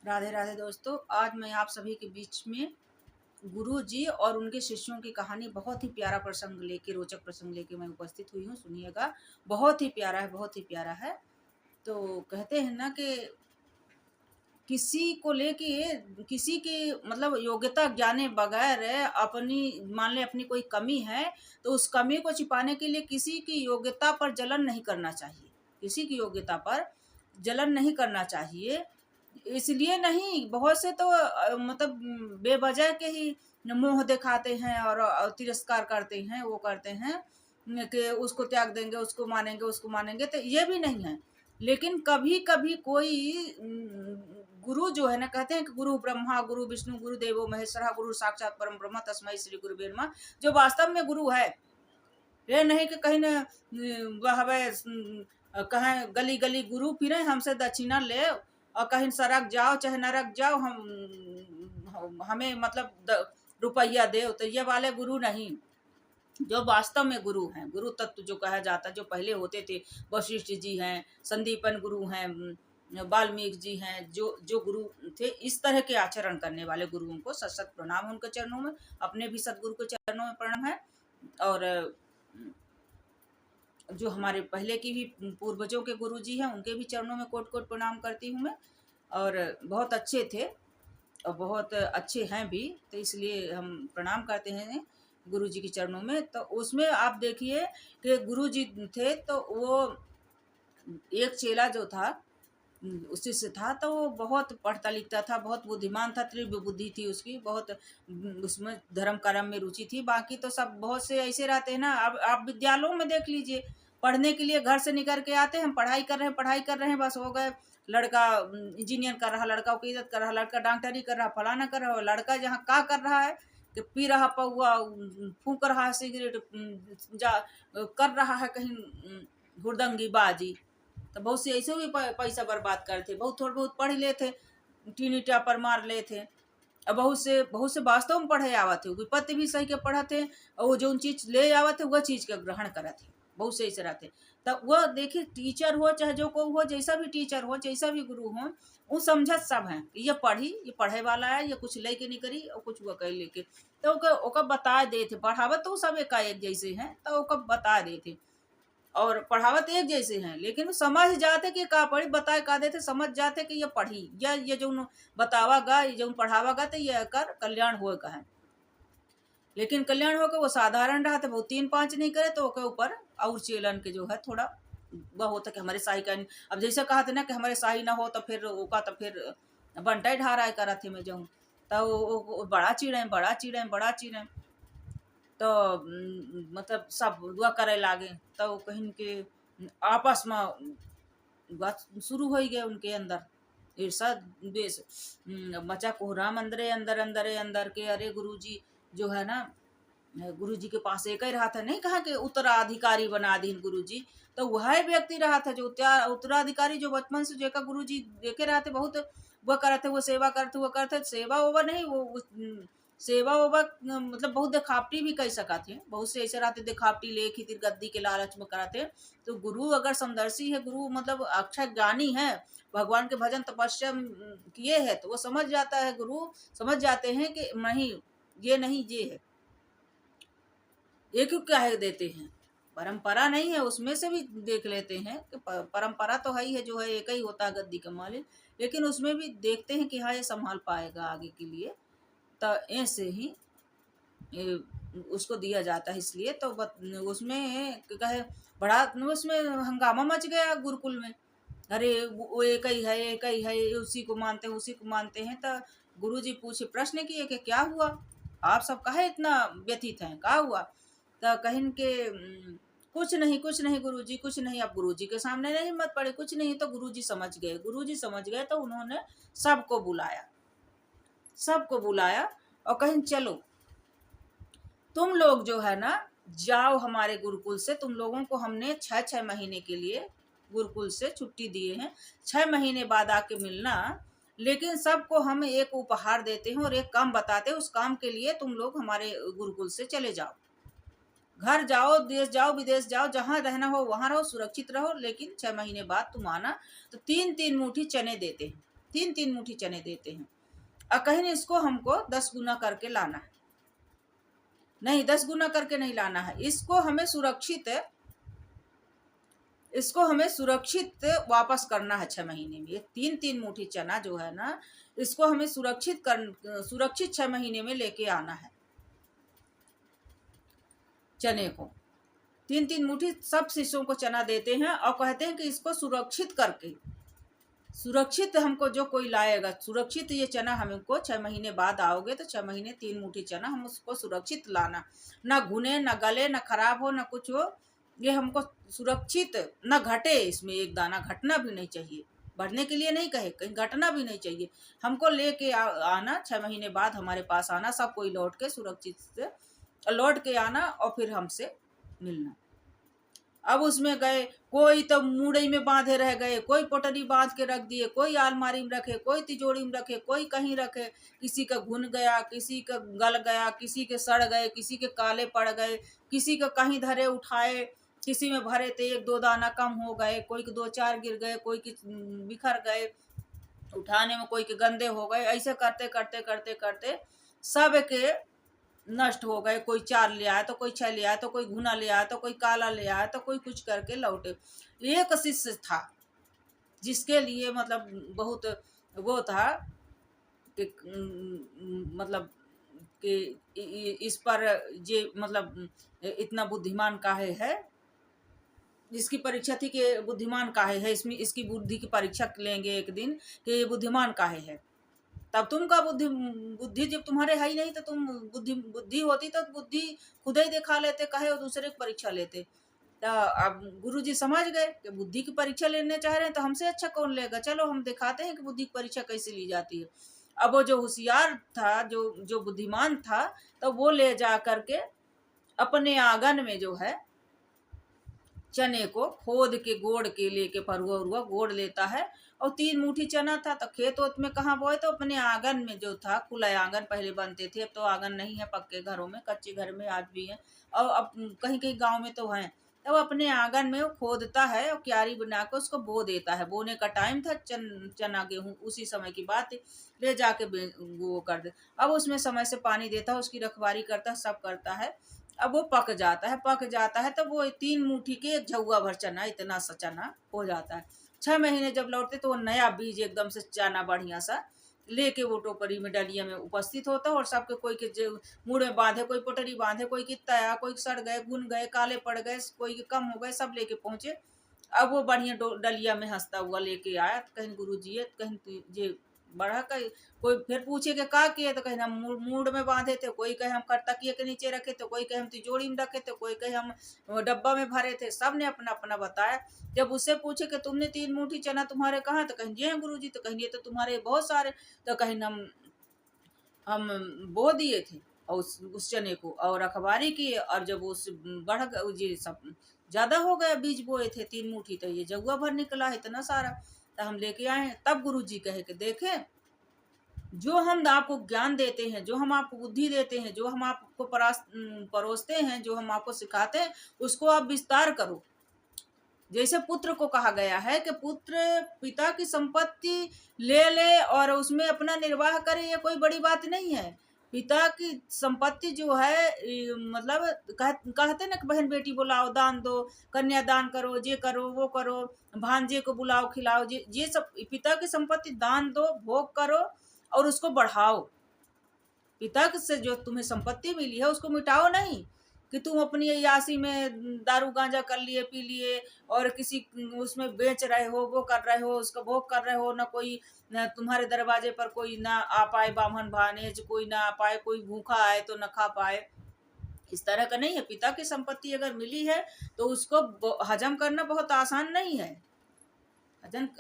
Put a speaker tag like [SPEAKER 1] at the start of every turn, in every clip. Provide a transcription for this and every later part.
[SPEAKER 1] राधे राधे दोस्तों, आज मैं आप सभी के बीच में गुरु जी और उनके शिष्यों की कहानी, बहुत ही प्यारा प्रसंग लेके, रोचक प्रसंग लेके मैं उपस्थित हुई हूँ। सुनिएगा, बहुत ही प्यारा है, बहुत ही प्यारा है। तो कहते हैं ना कि किसी को लेके किसी की मतलब योग्यता ज्ञाने बगैर अपनी, मान ले अपनी कोई कमी है तो उस कमी को छिपाने के लिए किसी की योग्यता पर जलन नहीं करना चाहिए। किसी की योग्यता पर जलन नहीं करना चाहिए। इसलिए नहीं, बहुत से तो मतलब बेवजह के ही मोह दिखाते हैं और तिरस्कार करते हैं, वो करते हैं कि उसको त्याग देंगे, उसको मानेंगे, तो ये भी नहीं है। लेकिन कभी कभी कोई गुरु जो है ना, कहते हैं कि गुरु ब्रह्मा गुरु विष्णु गुरु देवो महेश्वरा गुरु साक्षात परम ब्रह्म तस्मै श्री गुरुवे नमः। जो वास्तव में गुरु है, ये नहीं कि कहीं न वह कहें गली गली गुरु फिरे हमसे दक्षिणा ले और कहीं सड़क जाओ चाहे नरक जाओ, हमें मतलब रुपया दे, तो ये वाले गुरु नहीं। जो वास्तव में गुरु हैं, गुरु तत्व जो कहा जाता है, जो पहले होते थे, वशिष्ठ जी हैं, संदीपन गुरु हैं, वाल्मीकि जी हैं, जो जो गुरु थे, इस तरह के आचरण करने वाले गुरुओं को सत सत प्रणाम उनके चरणों में। अपने भी सतगुरु के चरणों में प्रणाम है। और जो हमारे पहले की भी पूर्वजों के गुरु जी हैं, उनके भी चरणों में कोट कोट प्रणाम करती हूँ मैं। और बहुत अच्छे थे और बहुत अच्छे हैं भी, तो इसलिए हम प्रणाम करते हैं गुरु जी के चरणों में। तो उसमें आप देखिए कि गुरु जी थे, तो वो एक चेला जो था, उसी से था, तो वो बहुत पढ़ता लिखता था, बहुत बुद्धिमान था, तीव्र बुद्धि थी उसकी, बहुत उसमें धर्म कर्म में रुचि थी। बाकी तो सब बहुत से ऐसे रहते हैं ना, अब आप विद्यालयों में देख लीजिए, पढ़ने के लिए घर से निकल के आते हैं, पढ़ाई कर रहे हैं, बस हो गए। लड़का इंजीनियर कर रहा, लड़का की इज्जत कर रहा, लड़का डॉक्टरी कर रहा, फलाना कर रहा, लड़का जहाँ का कर रहा है कि पी रहा पौआ, फूंक रहा है सिगरेट, जा कर रहा है कहीं हुड़दंगी बाजी। तो बहुत से ऐसे भी पैसा बर्बाद करते, बहुत थोड़े बहुत पढ़ लेते, टीनी टापर मार लेते। और बहुत से वास्तव में पढ़े आवत थे, विपत्ति भी सही के पढ़ा थे, और वो जो चीज ले आवत है वह चीज के ग्रहण करत है। बहुत से ऐसे रहते। तब वह देखिए, टीचर हो चाहे जो को हो, जैसा भी टीचर हो, जैसा भी गुरु हो, वो समझत सब है कि ये पढ़ी, ये पढ़े वाला है, ये कुछ लेके नहीं करी और कुछ वो कह लेके, तो ओका बता देते। पढ़ावत तो सब एक जैसे हैं, तो ओका बता देते और पढ़ावत एक जैसे हैं, लेकिन समझ जाते कि का पढ़ी, बताए का देते, समझ जाते कि ये पढ़ी, या ये जो बतावागा, ये जो पढ़ावागा, तो ये कर कल्याण हो का है। लेकिन कल्याण होकर वो साधारण रहा, तो वो 3-5 नहीं करे तो ओके ऊपर और चेलन के जो है थोड़ा वह होता कि हमारे शाही का। अब जैसे कहा था ना कि हमारे शाही ना हो, तो फिर ओका तो फिर बंटाई ढारा करा थे मैं जाऊँ, तो बड़ा चिड़े। तो मतलब सब दुआ करे लागे, तो कहीं के आपस में बात शुरू हो गए उनके अंदर, ईर्षा द्वेष मचा कोहराम अंदरे अंदर अंदरे अंदर के। अरे गुरुजी जो है ना, गुरुजी के पास एक ही रहा था, नहीं कहा कि उत्तराधिकारी बना दीन गुरुजी, तो वह व्यक्ति रहा था जो उत्तराधिकारी, जो बचपन से जो गुरुजी देखे रहे थे, बहुत वो करते, वो सेवा करते, वो करते, सेवा ओवर नहीं, वो सेवा ओवा मतलब बहुत दिखावटी भी कह सका थे। बहुत से ऐसे रहते दिखावटी ले खितिर गद्दी के लालच में कराते। तो गुरु अगर समदर्शी है, गुरु मतलब अक्षय ज्ञानी है, भगवान के भजन तपस्या किए है, तो वो समझ जाता है, गुरु समझ जाते हैं कि नहीं, ये नहीं, ये है, ये क्यों कह देते हैं। परंपरा नहीं है, उसमें से भी देख लेते हैं कि परंपरा तो है ही है, जो है एक ही होता है गद्दी का मालिक, लेकिन उसमें भी देखते हैं कि हाँ ये संभाल पाएगा आगे के लिए, तो ऐसे ही उसको दिया जाता है। इसलिए तो उसमें कहे बड़ा, उसमें हंगामा मच गया गुरुकुल में। अरे वो एक ही है, उसी को मानते हैं। तो गुरुजी पूछे, प्रश्न किए कि क्या हुआ, आप सब काहे इतना व्यथित हैं, क्या हुआ। तो कहीं के कुछ नहीं गुरुजी, कुछ नहीं। अब गुरुजी के सामने नहीं मत पड़े, कुछ नहीं। तो गुरुजी समझ गए, तो उन्होंने सबको बुलाया और कहीं चलो तुम लोग जो है ना, जाओ हमारे गुरुकुल से, तुम लोगों को हमने 6 महीने के लिए गुरुकुल से छुट्टी दिए हैं, 6 महीने बाद आके मिलना। लेकिन सबको हम एक उपहार देते हैं और एक काम बताते हैं, उस काम के लिए तुम लोग हमारे गुरुकुल से चले जाओ, घर जाओ, देश जाओ, विदेश जाओ, जहाँ रहना हो वहां रहो, सुरक्षित रहो, लेकिन 6 महीने बाद तुम आना। तो 3-3 मुट्ठी चने देते हैं, 3-3 मुट्ठी चने देते हैं। और कहीं इसको हमको 10 गुना करके लाना है, नहीं 10 गुना करके नहीं लाना है, इसको हमें सुरक्षित वापस करना है 6 महीने में। 3-3 मुट्ठी चना जो है ना, इसको हमें सुरक्षित 6 महीने में लेके आना है। चने को 3-3 मुट्ठी सब शिष्यों को चना देते हैं और कहते हैं कि इसको सुरक्षित हमको जो कोई लाएगा, सुरक्षित ये चना हमको 6 महीने बाद आओगे तो 6 महीने 3 मुट्ठी चना हम उसको सुरक्षित लाना, ना घुने ना गले ना खराब हो ना कुछ हो, ये हमको सुरक्षित ना घटे, इसमें एक दाना घटना भी नहीं चाहिए, बढ़ने के लिए नहीं कहे, कहीं घटना भी नहीं चाहिए, हमको लेके आना 6 महीने बाद हमारे पास आना, सब कोई लौट के सुरक्षित से लौट के आना और फिर हमसे मिलना। अब उसमें गए, कोई तो मुड़ई में बांधे रह गए, कोई पोटरी बांध के रख दिए, कोई अलमारी में रखे, कोई तिजोरी में रखे, कोई कहीं रखे, किसी का घुन गया, किसी का गल गया, किसी के सड़ गए, किसी के काले पड़ गए, किसी का कहीं धरे उठाए, किसी में भरे थे 1-2 दाना कम हो गए, कोई के 2-4 गिर गए, कोई के बिखर गए, उठाने में कोई के गंदे हो गए, ऐसे करते करते करते करते सब के नष्ट हो गए। कोई 4 ले आया तो कोई 6 ले आया तो कोई घुना ले आया तो कोई काला ले आया तो कोई कुछ करके लौटे। एक शिष्य था जिसके लिए मतलब बहुत वो था कि मतलब कि इस पर ये मतलब इतना बुद्धिमान काहे है, जिसकी परीक्षा थी कि बुद्धिमान काहे है, इसमें इसकी बुद्धि की परीक्षा लेंगे एक दिन कि ये बुद्धिमान काहे है। तब तुम का बुद्धि जब तुम्हारे है ही नहीं तो तुम बुद्धि होती तो बुद्धि खुद ही दिखा लेते, कहे और दूसरे की परीक्षा लेते। तो अब गुरुजी समझ गए कि बुद्धि की परीक्षा लेने चाह रहे हैं तो हमसे अच्छा कौन लेगा, चलो हम दिखाते हैं कि बुद्धि की परीक्षा कैसे ली जाती है। अब वो जो होशियार था, जो बुद्धिमान था, तो वो ले जा करके अपने आंगन में जो है चने को खोद के गोड़ के लेके फरुआ उरुआ गोड़ लेता है। और 3 मुट्ठी चना था तो खेत वोत में कहाँ बोए, तो अपने आंगन में जो था, खुला आंगन पहले बनते थे, अब तो आंगन नहीं है, पक्के घरों में, कच्चे घर में आज भी है, और अब कहीं कहीं गांव में तो है, तो अपने आंगन में वो खोदता है और क्यारी बना के उसको बो देता है। बोने का टाइम था, चना गेहूं उसी समय की बात है, ले जाके वो कर दे। अब उसमें समय से पानी देता है, उसकी रखवाली करता है, सब करता है। अब वो पक जाता है तो वो 3 मुट्ठी के एक झौआ भर चना, इतना सा चना हो जाता है। 6 महीने जब लौटते तो वो नया बीज एकदम से चना बढ़िया सा लेके वो टोकरी में डलिया में उपस्थित होता है, और सबके कोई के मुड़ में बांधे, कोई पोटरी बांधे, कोई कितना, कोई सड़ गए, गुन गए, काले पड़ गए, कोई के कम हो गए, सब लेके पहुंचे। अब वो बढ़िया डलिया में हंसता हुआ लेके आया, कहीं गुरुजी है, कहीं ये बढ़ा का, कोई फिर पूछे कि का किए, तो कहीं हम मूड में बांधे थे, कोई कहे हम तकिए के नीचे रखे थे, कोई कहे हम तिजोरी में रखे थे, कोई कहे हम डब्बा में भरे थे, सब ने अपना अपना बताया। जब उससे पूछे कि तुमने 3 मुट्ठी चना तुम्हारे कहाँ, तो कहीं ये हैं गुरुजी, तो कहीं ये तो तुम्हारे बहुत सारे, तो कहीं हम बो दिए थे और उस चने को और रखवारी किए, और जब उस बढ़ ये सब ज्यादा हो गया, बीज बोए थे 3 मुट्ठी, तो ये जगुआ भर निकला है इतना सारा, तो हम लेके आए। तब गुरुजी कहे कि देखे, जो हम आपको ज्ञान देते हैं, जो हम आपको बुद्धि देते हैं, जो हम आपको परोसते हैं, जो हम आपको सिखाते हैं, उसको आप विस्तार करो। जैसे पुत्र को कहा गया है कि पुत्र पिता की संपत्ति ले ले और उसमें अपना निर्वाह करे, ये कोई बड़ी बात नहीं है। पिता की संपत्ति जो है मतलब कहते ना कि बहन बेटी बुलाओ, दान दो, कन्या दान करो, ये करो वो करो, भांजे को बुलाओ खिलाओ, ये सब पिता की संपत्ति दान दो, भोग करो और उसको बढ़ाओ। पिता से जो तुम्हें संपत्ति मिली है उसको मिटाओ नहीं कि तुम अपनी यासी में दारू गांजा कर लिए, पी लिए और किसी उसमें बेच रहे हो, वो कर रहे हो, उसका भोग कर रहे हो, ना कोई न तुम्हारे दरवाजे पर कोई ना आ पाए, बामन भानेज कोई ना आ पाए, कोई भूखा आए तो न खा पाए, इस तरह का नहीं है। पिता की संपत्ति अगर मिली है तो उसको हजम करना बहुत आसान नहीं है,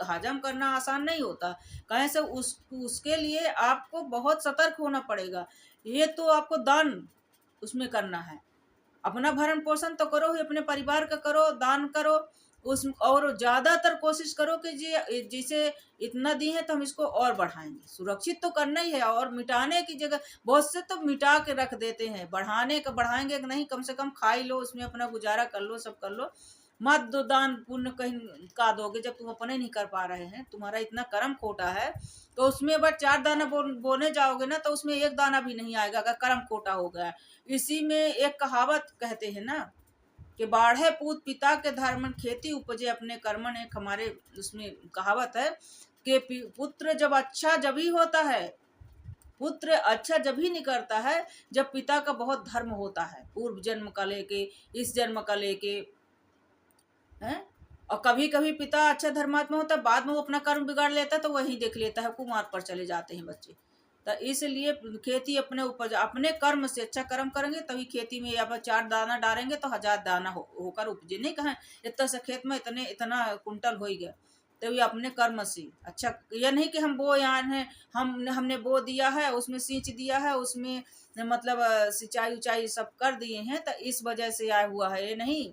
[SPEAKER 1] हजम करना आसान नहीं होता। कहीं से उसके लिए आपको बहुत सतर्क होना पड़ेगा। ये तो आपको दान उसमें करना है, अपना भरण पोषण तो करो ही, अपने परिवार का करो, दान करो उस, और ज्यादातर कोशिश करो कि जिसे इतना दी है तो हम इसको और बढ़ाएंगे। सुरक्षित तो करना ही है, और मिटाने की जगह बहुत से तो मिटा के रख देते हैं, बढ़ाएंगे कि नहीं, कम से कम खा ही लो, उसमें अपना गुजारा कर लो, सब कर लो। मत दो दान पुण्य कहीं का दोगे जब तुम अपने नहीं कर पा रहे हैं, तुम्हारा इतना कर्म खोटा है। तो उसमें बस 4 दाना बोने जाओगे ना तो उसमें 1 दाना भी नहीं आएगा अगर कर्म खोटा हो गया। इसी में एक कहावत कहते हैं ना कि बाढ़े पूत पिता के धर्मन, खेती उपजे अपने कर्मन। एक हमारे उसमें कहावत है कि पुत्र जब अच्छा जब ही होता है, पुत्र अच्छा जब ही निकलता है जब पिता का बहुत धर्म होता है, पूर्व जन्म का लेके इस जन्म का लेके है। और कभी कभी पिता अच्छा धर्मात्मा होता है, बाद में वो अपना कर्म बिगाड़ लेता है तो वही देख लेता है, कुमार्ग पर चले जाते हैं बच्चे। तो इसलिए खेती अपने उपज अपने कर्म से अच्छा कर्म करेंगे तभी खेती में, या 4 दाना डालेंगे तो 1000 दाना होकर उपजे। नहीं कहें इतना से खेत में इतना कुंटल हो ही गया, तो ये अपने कर्म से अच्छा। यह नहीं कि हम बो यहाँ है, हमने बो दिया है, उसमें सींच दिया है, उसमें मतलब सिंचाई उचाई सब कर दिए हैं तो इस वजह से आया हुआ है, ये नहीं।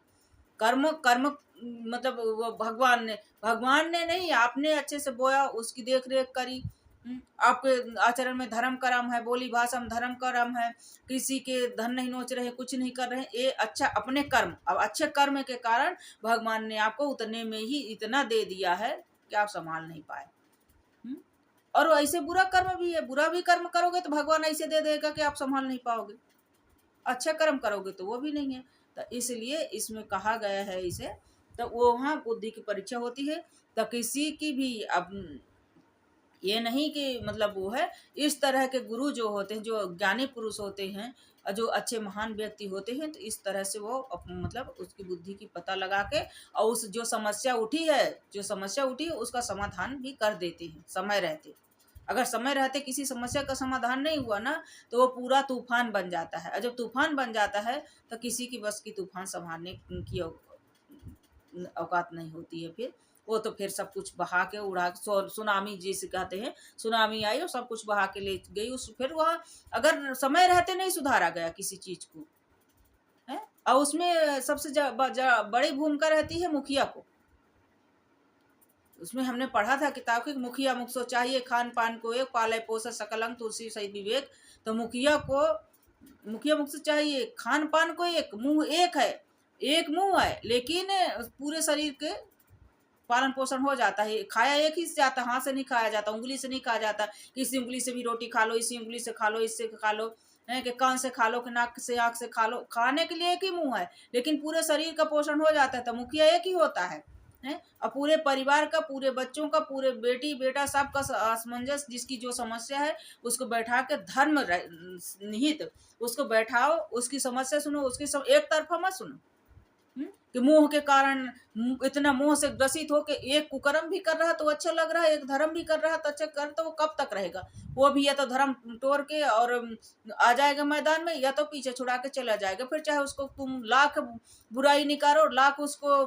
[SPEAKER 1] कर्म कर्म मतलब वो भगवान ने नहीं, आपने अच्छे से बोया, उसकी देख रेख करी। आपके आचरण में धर्म कर्म है, बोली भाषा में धर्म कर्म है, किसी के धन नहीं नोच रहे, कुछ नहीं कर रहे, ये अच्छा अपने कर्म। अब अच्छे कर्म के कारण भगवान ने आपको उतने में ही इतना दे दिया है कि आप संभाल नहीं पाए। और ऐसे बुरा कर्म भी है, बुरा भी कर्म करोगे तो भगवान ऐसे दे देगा कि आप संभाल नहीं पाओगे, अच्छा कर्म करोगे तो वो भी नहीं है। तो इसलिए इसमें कहा गया है इसे, तो वो वहाँ बुद्धि की परीक्षा होती है। तो किसी की भी अब ये नहीं कि मतलब वो है, इस तरह के गुरु जो होते हैं, जो ज्ञानी पुरुष होते हैं, जो अच्छे महान व्यक्ति होते हैं, तो इस तरह से वो मतलब उसकी बुद्धि की पता लगा के और उस जो समस्या उठी है उसका समाधान भी कर देते हैं समय रहते। अगर समय रहते किसी समस्या का समाधान नहीं हुआ ना तो वो पूरा तूफान बन जाता है, और जब तूफान बन जाता है तो किसी की बस की तूफान संभालने की औकात नहीं होती है। फिर वो तो फिर सब कुछ बहा के उड़ा, सुनामी जिसे कहते हैं, सुनामी आई और सब कुछ बहा के ले गई। उस फिर वह अगर समय रहते नहीं सुधारा गया किसी चीज को है, और उसमें सबसे बड़ी भूमिका रहती है मुखिया को। उसमें हमने पढ़ा था किताब के, मुखिया मुख सो चाहिए खान पान को एक, पाले पोषण सकलंग तुलसी सहित विवेक। तो मुखिया मुख से चाहिए खान पान को एक, मुंह एक है, एक मुंह है लेकिन पूरे शरीर के पालन पोषण हो जाता है। खाया एक ही से जाता, हाथ से नहीं खाया जाता, उंगली से नहीं खाया जाता, इसी उंगली से भी रोटी खा लो, इसी उंगली से खा लो, इससे खा लो, है कि कान से खा लो, कि नाक से आँख से खा लो। खाने के लिए एक ही मुंह है लेकिन पूरे शरीर का पोषण हो जाता है। तो मुखिया एक ही होता है और पूरे परिवार का, पूरे बच्चों का, पूरे बेटी बेटा सबका असमंजस, जिसकी जो समस्या है उसको बैठा के धर्म निहित उसको बैठाओ, उसकी समस्या सुनो, उसकी एक तरफा मत सुनो कि मोह के कारण इतना मोह से ग्रसित हो के एक कुकर्म भी कर रहा है तो अच्छा लग रहा है, एक धर्म भी कर रहा है तो अच्छा कर, तो वो कब तक रहेगा? वो भी या तो धर्म तोड़ के और आ जाएगा मैदान में, या तो पीछे छुड़ा के चला जाएगा। फिर चाहे उसको तुम लाख बुराई निकालो, लाख उसको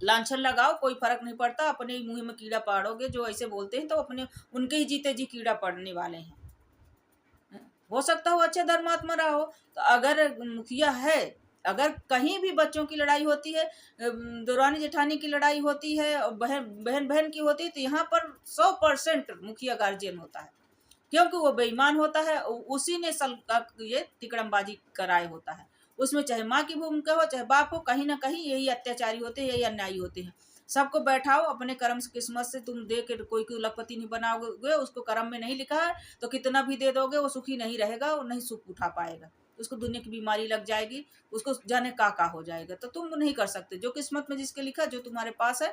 [SPEAKER 1] लांछन लगाओ, कोई फर्क नहीं पड़ता, अपने मुंह में कीड़ा पाड़ोगे। जो ऐसे बोलते हैं तो अपने उनके ही जीते जी कीड़ा पड़ने वाले हैं। हो सकता हो अच्छे धर्मात्मा रहा हो। तो अगर मुखिया है, अगर कहीं भी बच्चों की लड़ाई होती है, दौरानी जेठानी की लड़ाई होती है, बहन बहन की होती है, तो यहाँ पर 100% मुखिया गार्जियन होता है, क्योंकि वो बेईमान होता है, उसी ने ये तिकड़मबाजी कराए होता है। उसमें चाहे माँ की भूमिका हो चाहे बाप हो, कहीं ना कहीं यही अत्याचारी होते हैं, यही अन्यायी होते हैं। सबको बैठाओ, अपने कर्म से किस्मत से तुम दे के कोई को लखपति नहीं बनाओगे, उसको कर्म में नहीं लिखा है तो कितना भी दे दोगे वो सुखी नहीं रहेगा, वो नहीं सुख उठा पाएगा, उसको दुनिया की बीमारी लग जाएगी, उसको जाने का हो जाएगा। तो तुम नहीं कर सकते, जो किस्मत में जिसके लिखा, जो तुम्हारे पास है,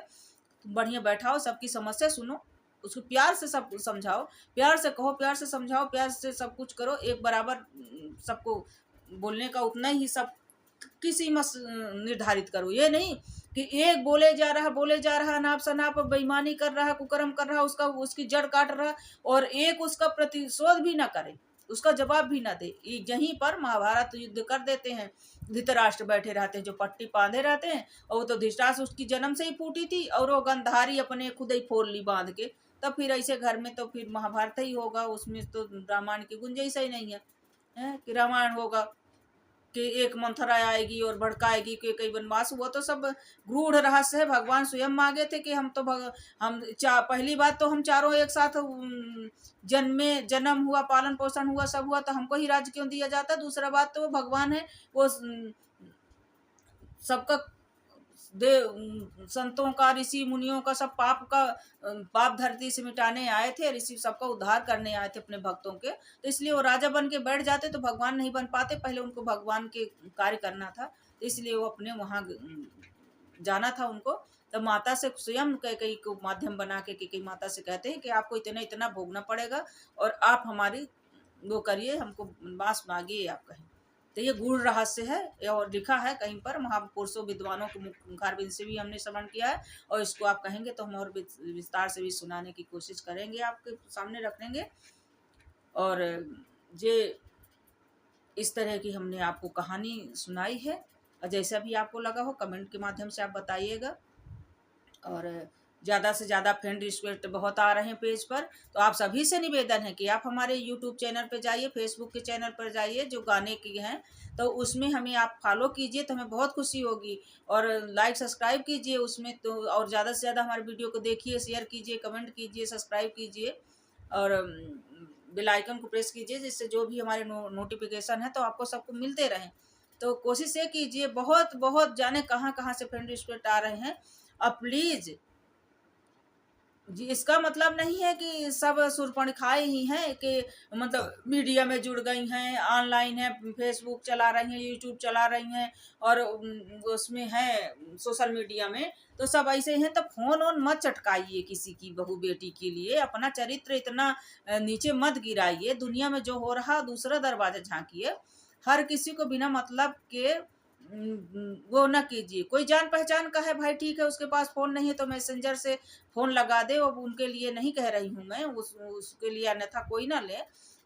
[SPEAKER 1] तुम बढ़िया बैठाओ, सबकी समस्या सुनो, उसको प्यार से सब समझाओ, प्यार से कहो, प्यार से समझाओ, प्यार से सब कुछ करो। एक बराबर सबको बोलने का उतना ही सब की सीमा निर्धारित करो। ये नहीं कि एक बोले जा रहा नाप शनाप बेईमानी कर रहा, कुकर्म कर रहा, उसकी जड़ काट रहा, और एक उसका प्रतिशोध भी ना करे, उसका जवाब भी ना दे। यहीं पर महाभारत युद्ध कर देते हैं। धृतराष्ट्र बैठे रहते हैं जो पट्टी बांधे रहते हैं, और वो तो धृतराष्ट्र उसकी जन्म से ही फूटी थी, और वो गंधारी अपने खुद ही फोड़ ली बांध के। तब फिर ऐसे घर में तो फिर महाभारत ही होगा, उसमें तो रामायण की गुंजाइश ही नहीं है कि रामायण होगा कि एक मंथरा आएगी और भड़काएगी कि कई वनवास हुआ। तो सब गूढ़ रहस्य है। भगवान स्वयं मांगे थे कि हम तो पहली बात तो हम चारों एक साथ जन्म हुआ, पालन पोषण हुआ, सब हुआ, तो हमको ही राज्य क्यों दिया जाता? दूसरा बात तो वो भगवान है, वो सबका संतों का, ऋषि मुनियों का, सब पाप धरती से मिटाने आए थे, ऋषि सबका उद्धार करने आए थे अपने भक्तों के। तो इसलिए वो राजा बन के बैठ जाते तो भगवान नहीं बन पाते, पहले उनको भगवान के कार्य करना था, तो इसलिए वो अपने वहां जाना था उनको। तो माता से स्वयं कैकेयी को माध्यम बना के कैकेयी माता से कहते हैं कि आपको इतना इतना भोगना पड़ेगा और आप हमारी वो करिए, हमको मांस मांगिए आप कहें। तो ये गूढ़ रहस्य है और लिखा है कहीं पर, महापुरुषों विद्वानों के मुखारबिंद से भी हमने श्रवण किया है, और इसको आप कहेंगे तो हम और विस्तार से भी सुनाने की कोशिश करेंगे, आपके सामने रखेंगे। और ये इस तरह की हमने आपको कहानी सुनाई है, और जैसा भी आपको लगा हो कमेंट के माध्यम से आप बताइएगा। और ज़्यादा से ज़्यादा फ्रेंड रिक्वेस्ट बहुत आ रहे हैं पेज पर, तो आप सभी से निवेदन है कि आप हमारे यूट्यूब चैनल पर जाइए, फेसबुक के चैनल पर जाइए जो गाने की हैं, तो उसमें हमें आप फॉलो कीजिए तो हमें बहुत खुशी होगी, और लाइक सब्सक्राइब कीजिए उसमें तो, और ज़्यादा से ज़्यादा हमारे वीडियो को देखिए, शेयर कीजिए, कमेंट कीजिए, सब्सक्राइब कीजिए, और बेल आइकन को प्रेस कीजिए, जिससे जो भी हमारे नोटिफिकेशन है तो आपको सबको मिलते रहें। तो कोशिश ये कीजिए, बहुत बहुत जाने कहाँ कहाँ से फ्रेंड रिक्वेस्ट आ रहे हैं, अब प्लीज़ जी, इसका मतलब नहीं है कि सब शूर्पणखाएँ ही हैं कि मतलब मीडिया में जुड़ गई हैं, ऑनलाइन है, फेसबुक चला रही हैं, यूट्यूब चला रही हैं, और उसमें हैं सोशल मीडिया में, तो सब ऐसे ही हैं। तो फ़ोन वोन मत चटकाइए किसी की बहू बेटी के लिए, अपना चरित्र इतना नीचे मत गिराइए, दुनिया में जो हो रहा दूसरा दरवाज़ा झाँकिए, हर किसी को बिना मतलब के वो ना कीजिए। कोई जान पहचान का है भाई ठीक है, उसके पास फ़ोन नहीं है तो मैसेंजर से फ़ोन लगा दे, और उनके लिए नहीं कह रही हूँ मैं, उसके लिए अन्यथा कोई ना ले,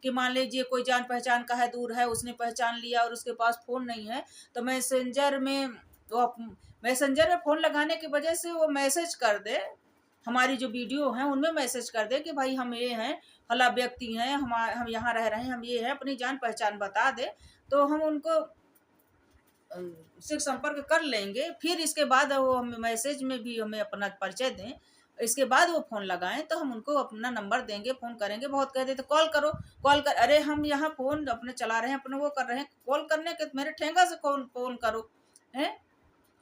[SPEAKER 1] कि मान लीजिए कोई जान पहचान का है, दूर है, उसने पहचान लिया और उसके पास फ़ोन नहीं है, तो मैसेंजर में फ़ोन लगाने की वजह से वो मैसेज कर दे, हमारी जो वीडियो हैं उनमें मैसेज कर दे कि भाई हम ये हैं, फला व्यक्ति हैं, हम यहाँ रह रहे हैं, हम ये हैं, अपनी जान पहचान बता दे, तो हम उनको से संपर्क कर लेंगे। फिर इसके बाद वो हम मैसेज में भी हमें अपना परिचय दें, इसके बाद वो फ़ोन लगाएं तो हम उनको अपना नंबर देंगे, फ़ोन करेंगे। बहुत कहते तो कॉल करो, कॉल कर, अरे हम यहाँ फ़ोन अपने चला रहे हैं, अपने वो कर रहे हैं, कॉल करने के मेरे ठेंगा से फ़ोन करो हैं।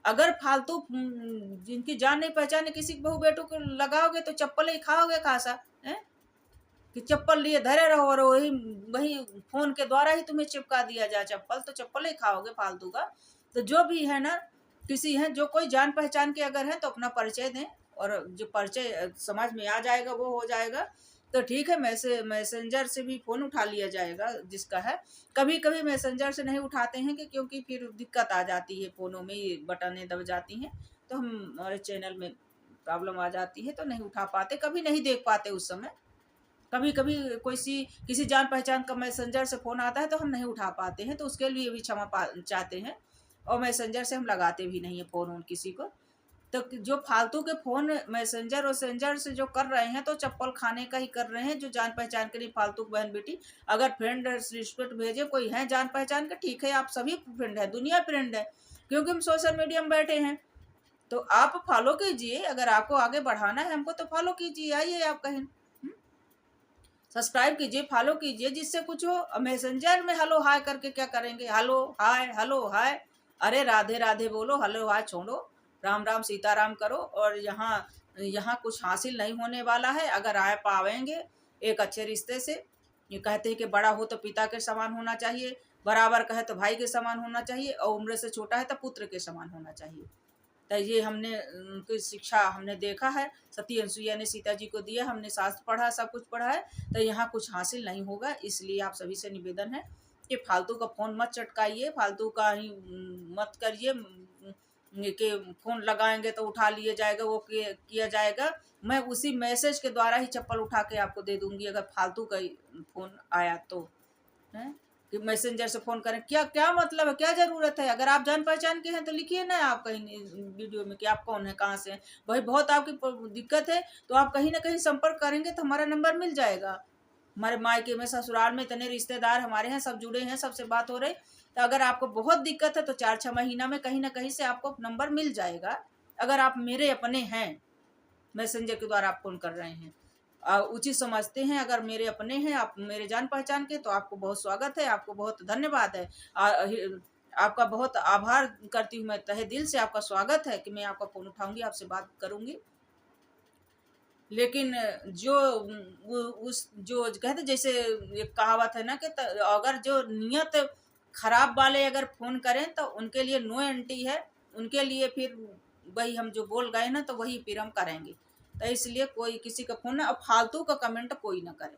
[SPEAKER 1] अगर फालतू जिनकी जान नहीं पहचान किसी बहू बेटू को लगाओगे तो चप्पल ही खाओगे खासा है, कि चप्पल लिए धरे रहो और वही वही फ़ोन के द्वारा ही तुम्हें चिपका दिया जाए चप्पल, तो चप्पल ही खाओगे फालतू का। तो जो भी है ना, किसी हैं जो कोई जान पहचान के अगर हैं तो अपना परिचय दें, और जो परिचय समझ में आ जाएगा वो हो जाएगा तो ठीक है। मैसेंजर से भी फ़ोन उठा लिया जाएगा जिसका है। कभी कभी मैसेंजर से नहीं उठाते हैं कि क्योंकि फिर दिक्कत आ जाती है, फ़ोनों में ये बटनें दब जाती हैं तो हमारे चैनल में प्रॉब्लम आ जाती है, तो नहीं उठा पाते, कभी नहीं देख पाते उस समय। कभी कभी किसी जान पहचान का मैसेंजर से फ़ोन आता है तो हम नहीं उठा पाते हैं, तो उसके लिए भी क्षमा चाहते हैं, और मैसेंजर से हम लगाते भी नहीं है फ़ोन उन किसी को। तो जो फालतू के फ़ोन मैसेंजर और से जो कर रहे हैं तो चप्पल खाने का ही कर रहे हैं, जो जान पहचान के लिए फालतू बहन बेटी। अगर फ्रेंड रिक्वेस्ट भेजे कोई है जान पहचान का, ठीक है, आप सभी फ्रेंड है, दुनिया फ्रेंड है, क्योंकि हम सोशल मीडिया में बैठे हैं, तो आप फॉलो कीजिए। अगर आपको आगे बढ़ाना है हमको तो फॉलो कीजिए, आइए आप कहें, सब्सक्राइब कीजिए, फॉलो कीजिए, जिससे कुछ हो। मैसेंजर में हेलो हाय करके क्या करेंगे, हेलो हाय हेलो हाय, अरे राधे राधे बोलो, हेलो हाय छोड़ो, राम राम सीताराम करो। और यहाँ यहाँ कुछ हासिल नहीं होने वाला है अगर आए पावेंगे एक अच्छे रिश्ते से। ये कहते हैं कि बड़ा हो तो पिता के समान होना चाहिए, बराबर का है तो भाई के समान होना चाहिए, और उम्र से छोटा है तो पुत्र के समान होना चाहिए। तो ये हमने उनकी शिक्षा हमने देखा है, सती अनसुईया ने सीता जी को दिया, हमने शास्त्र पढ़ा, सब कुछ पढ़ा है, तो यहाँ कुछ हासिल नहीं होगा। इसलिए आप सभी से निवेदन है कि फालतू का फ़ोन मत चटकाइए, फालतू का ही मत करिए कि फ़ोन लगाएंगे तो उठा लिया जाएगा, वो किया जाएगा। मैं उसी मैसेज के द्वारा ही चप्पल उठा के आपको दे दूंगी अगर फालतू का फ़ोन आया तो, है कि मैसेंजर से फ़ोन करें, क्या क्या मतलब है, क्या ज़रूरत है। अगर आप जान पहचान के हैं तो लिखिए ना आप कहीं वीडियो में कि आप कौन है, कहाँ से हैं। भाई बहुत आपकी दिक्कत है तो आप कहीं ना कहीं संपर्क करेंगे तो हमारा नंबर मिल जाएगा। हमारे मायके में ससुराल में इतने रिश्तेदार हमारे हैं, सब जुड़े हैं, सबसे बात हो रही। तो अगर आपको बहुत दिक्कत है तो 4-6 महीना में कहीं ना कहीं से आपको नंबर मिल जाएगा, अगर आप मेरे अपने हैं, मैसेंजर के द्वारा आप फ़ोन कर रहे हैं, उचित समझते हैं। अगर मेरे अपने हैं, आप मेरे जान पहचान के, तो आपको बहुत स्वागत है, आपको बहुत धन्यवाद है। आपका बहुत आभार करती हूँ, मैं तहे दिल से आपका स्वागत है कि मैं आपका फ़ोन उठाऊँगी, आपसे बात करूँगी। लेकिन जो उस जो कहते जैसे एक कहावत है ना कि अगर जो नियत खराब वाले अगर फ़ोन करें तो उनके लिए नो एंट्री है, उनके लिए फिर वही हम जो बोल गए ना तो वही फिर हम करेंगे। तो इसलिए कोई किसी का फ़ोन ना, अब फालतू का कमेंट कोई ना करे।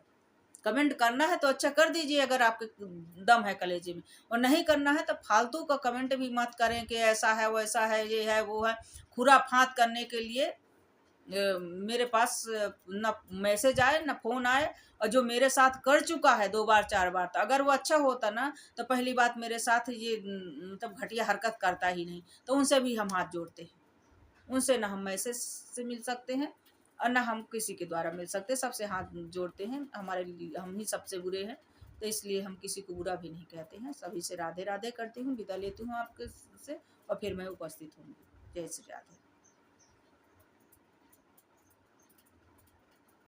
[SPEAKER 1] कमेंट करना है तो अच्छा कर दीजिए अगर आपके दम है कलेजे में, और नहीं करना है तो फालतू का कमेंट भी मत करें कि ऐसा है वैसा है ये है वो है। खुराफात करने के लिए मेरे पास न मैसेज आए न फ़ोन आए, और जो मेरे साथ कर चुका है 2 बार 4 बार, तो अगर वो अच्छा होता ना तो पहली बात मेरे साथ ये मतलब घटिया हरकत करता ही नहीं, तो उनसे भी हम हाथ जोड़ते हैं। उनसे ना हम मैसेज से मिल सकते हैं और ना हम किसी के द्वारा मिल सकते, सबसे हाथ जोड़ते हैं। हमारे लिए हम ही सबसे बुरे हैं, तो इसलिए हम किसी को बुरा भी नहीं कहते हैं। सभी से राधे राधे करती हूँ, विदा लेती हूँ आपके से, और फिर मैं उपस्थित हूँ। जय श्री राधे।